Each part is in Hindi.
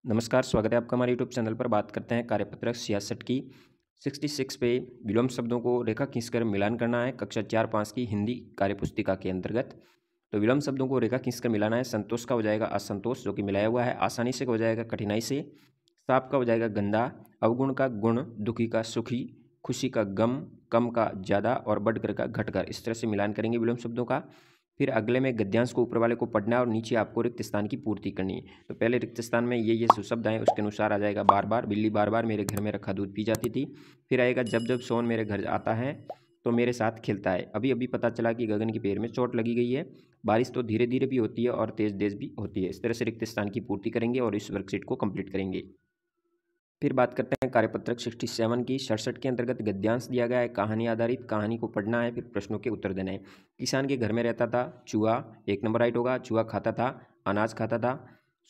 नमस्कार, स्वागत है आपका हमारे यूट्यूब चैनल पर। बात करते हैं कार्यपत्रक 66 की 66 पे विलोम शब्दों को रेखा खींचकर मिलान करना है। कक्षा 4-5 की हिंदी कार्यपुस्तिका के अंतर्गत तो विलोम शब्दों को रेखा खींचकर मिलाना है। संतोष का हो जाएगा असंतोष, जो कि मिलाया हुआ है। आसानी से का हो जाएगा कठिनाई से। साफ का हो जाएगा गंदा। अवगुण का गुण, दुखी का सुखी, खुशी का गम, कम का ज़्यादा और बढ़कर का घटकर। इस तरह से मिलान करेंगे विलोम शब्दों का। फिर अगले में गद्यांश को ऊपर वाले को पढ़ना है और नीचे आपको रिक्त स्थान की पूर्ति करनी है। तो पहले रिक्त स्थान में ये शब्द आए, उसके अनुसार आ जाएगा बार बार। बिल्ली बार बार मेरे घर में रखा दूध पी जाती थी। फिर आएगा जब जब सोन मेरे घर आता है तो मेरे साथ खेलता है। अभी अभी पता चला कि गगन के पैर में चोट लगी गई है। बारिश तो धीरे धीरे भी होती है और तेज तेज भी होती है। इस तरह से रिक्त स्थान की पूर्ति करेंगे और इस वर्कशीट को कंप्लीट करेंगे। फिर बात करते हैं कार्यपत्रक 67 की 67 के अंतर्गत गद्यांश दिया गया है। कहानी आधारित, कहानी को पढ़ना है, फिर प्रश्नों के उत्तर देने हैं। किसान के घर में रहता था चूहा, 1 नंबर राइट होगा। चूहा खाता था, अनाज खाता था।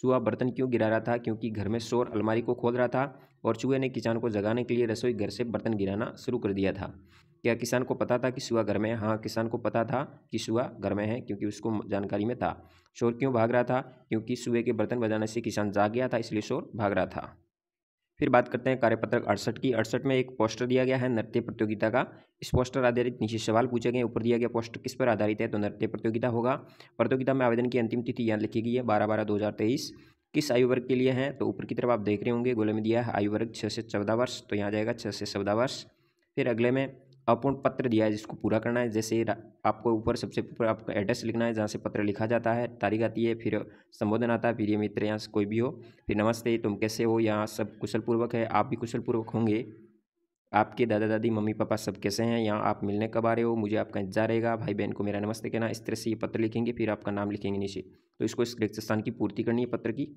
चूहा बर्तन क्यों गिरा रहा था? क्योंकि घर में शोर अलमारी को खोल रहा था। और चूहे ने किसान को जगाने के लिए रसोई घर से बर्तन गिराना शुरू कर दिया था। क्या किसान को पता था कि चूहा घर में है? हाँ, किसान को पता था कि चूहा घर में है, क्योंकि उसको जानकारी में था। शोर क्यों भाग रहा था? क्योंकि चूहे के बर्तन बजाने से किसान जाग गया था, इसलिए शोर भाग रहा था। फिर बात करते हैं कार्यपत्रक 68 की। 68 में एक पोस्टर दिया गया है नृत्य प्रतियोगिता का। इस पोस्टर आधारित नीचे सवाल पूछे गए। ऊपर दिया गया पोस्टर किस पर आधारित है? तो नृत्य प्रतियोगिता होगा। प्रतियोगिता में आवेदन की अंतिम तिथि यहाँ लिखी गई है 12/12/2023। किस आयु वर्ग के लिए है? तो ऊपर की तरफ आप देख रहे होंगे गोले में दिया है आयु वर्ग 6 से 14 वर्ष, तो यहाँ जाएगा 6 से 14 वर्ष। फिर अगले में अपूर्ण पत्र दिया है जिसको पूरा करना है। जैसे आपको ऊपर सबसे ऊपर आपका एड्रेस लिखना है जहाँ से पत्र लिखा जाता है, तारीख आती है, फिर संबोधन आता है, प्रिय मित्र यहाँ से कोई भी हो, फिर नमस्ते, तुम कैसे हो, यहाँ सब कुशल पूर्वक है, आप भी कुशल पूर्वक होंगे, आपके दादा दादी मम्मी पापा सब कैसे हैं, यहाँ आप मिलने कब आ रहे हो, मुझे आपका इंतजार रहेगा, भाई बहन को मेरा नमस्ते कहना। इस तरह से ये पत्र लिखेंगे, फिर आपका नाम लिखेंगे नीचे। तो इसको इस रिक्त स्थान की पूर्ति करनी है पत्र की।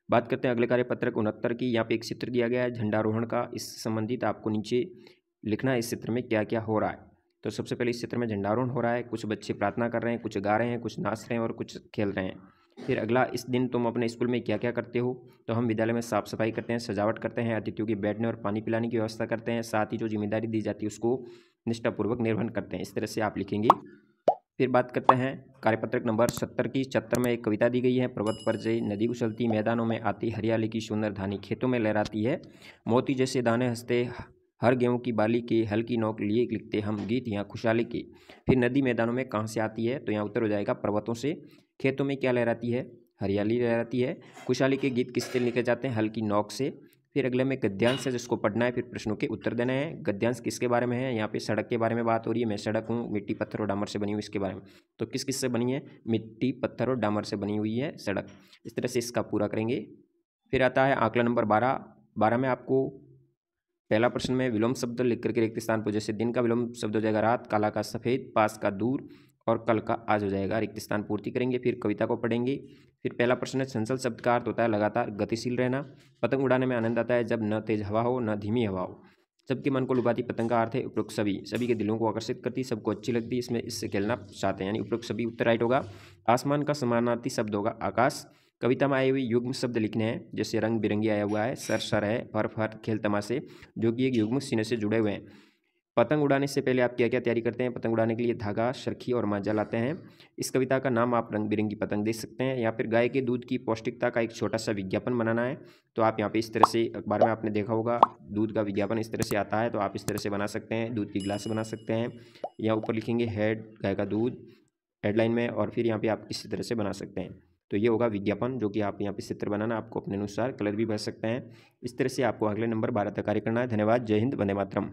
बात करते हैं अगले कार्यपत्रक 69 की। यहाँ पे एक चित्र दिया गया है झंडारोहण का। इससे संबंधित आपको नीचे लिखना है इस चित्र में क्या क्या हो रहा है। तो सबसे पहले इस चित्र में झंडारोहण हो रहा है। कुछ बच्चे प्रार्थना कर रहे हैं, कुछ गा रहे हैं, कुछ नाच रहे हैं और कुछ खेल रहे हैं। फिर अगला, इस दिन तुम अपने स्कूल में क्या क्या करते हो? तो हम विद्यालय में साफ सफाई करते हैं, सजावट करते हैं, अतिथियों के बैठने और पानी पिलाने की व्यवस्था करते हैं, साथ ही जो जिम्मेदारी दी जाती है उसको निष्ठापूर्वक निर्वहन करते हैं। इस तरह से आप लिखेंगे। फिर बात करते हैं कार्यपत्रक नंबर 70 की। 70 में एक कविता दी गई है। पर्वत पर जय नदी उछलती, मैदानों में आती, हरियाली की सुंदर धानी खेतों में लहराती है, मोती जैसे दाने हंसते हर गेहूं की बाली के, हल्की नोक लिए लिखते हम गीत यहाँ खुशहाली के। फिर नदी मैदानों में कहाँ से आती है? तो यहाँ उत्तर हो जाएगा पर्वतों से। खेतों में क्या लहराती है? हरियाली लहराती है। खुशहाली के गीत किससे लिखे जाते हैं? हल्की नोक से। फिर अगले में गद्यांश है जिसको पढ़ना है, फिर प्रश्नों के उत्तर देने हैं। गद्यांश किसके बारे में है? यहाँ पे सड़क के बारे में बात हो रही है। मैं सड़क हूँ, मिट्टी पत्थर और डामर से बनी हुई, इसके बारे में। तो किस किस से बनी है? मिट्टी पत्थर और डामर से बनी हुई है सड़क। इस तरह से इसका पूरा करेंगे। फिर आता है आंकड़ा नंबर 12। 12 में आपको पहला प्रश्न में विलोम शब्द लिख करके रिक्त स्थान पर, जैसे दिन का विलोम शब्द हो जाएगा रात, काला का सफ़ेद, पास का दूर और कल का आज हो जाएगा। रिक्त स्थान पूर्ति करेंगे। फिर कविता को पढ़ेंगे। फिर पहला प्रश्न है चंचल शब्द का अर्थ होता है लगातार गतिशील रहना। पतंग उड़ाने में आनंद आता है जब न तेज हवा हो न धीमी हवा हो। सबके मन को लुभाती पतंग का अर्थ है उपरोक्त सभी, सभी के दिलों को आकर्षित करती, सबको अच्छी लगती, इसमें इससे खेलना चाहते हैं, यानी उपरोक्त सभी उत्तर राइट होगा। आसमान का समानार्थी शब्द होगा आकाश। कविता में आए हुए युग्म शब्द लिखने हैं, जैसे रंग बिरंगी आया हुआ है, सर सर है, फर फर, खेल तमाशे, जो कि एक युग्म सीने से जुड़े हुए हैं। पतंग उड़ाने से पहले आप क्या क्या तैयारी करते हैं? पतंग उड़ाने के लिए धागा, सरखी और मांझा लाते हैं। इस कविता का नाम आप रंग बिरंगी पतंग देख सकते हैं। या फिर गाय के दूध की पौष्टिकता का एक छोटा सा विज्ञापन बनाना है। तो आप यहाँ पे इस तरह से, अखबार में आपने देखा होगा दूध का विज्ञापन इस तरह से आता है, तो आप इस तरह से बना सकते हैं। दूध की गिलास बना सकते हैं, या ऊपर लिखेंगे हेड गाय का दूध हेडलाइन में, और फिर यहाँ पे आप इसी तरह से बना सकते हैं। तो ये होगा विज्ञापन, जो कि आप यहाँ पे चित्र बनाना, आपको अपने अनुसार कलर भी भर सकते हैं। इस तरह से आपको अगले नंबर 12 तक कार्य करना है। धन्यवाद। जय हिंद, वंदे मातरम।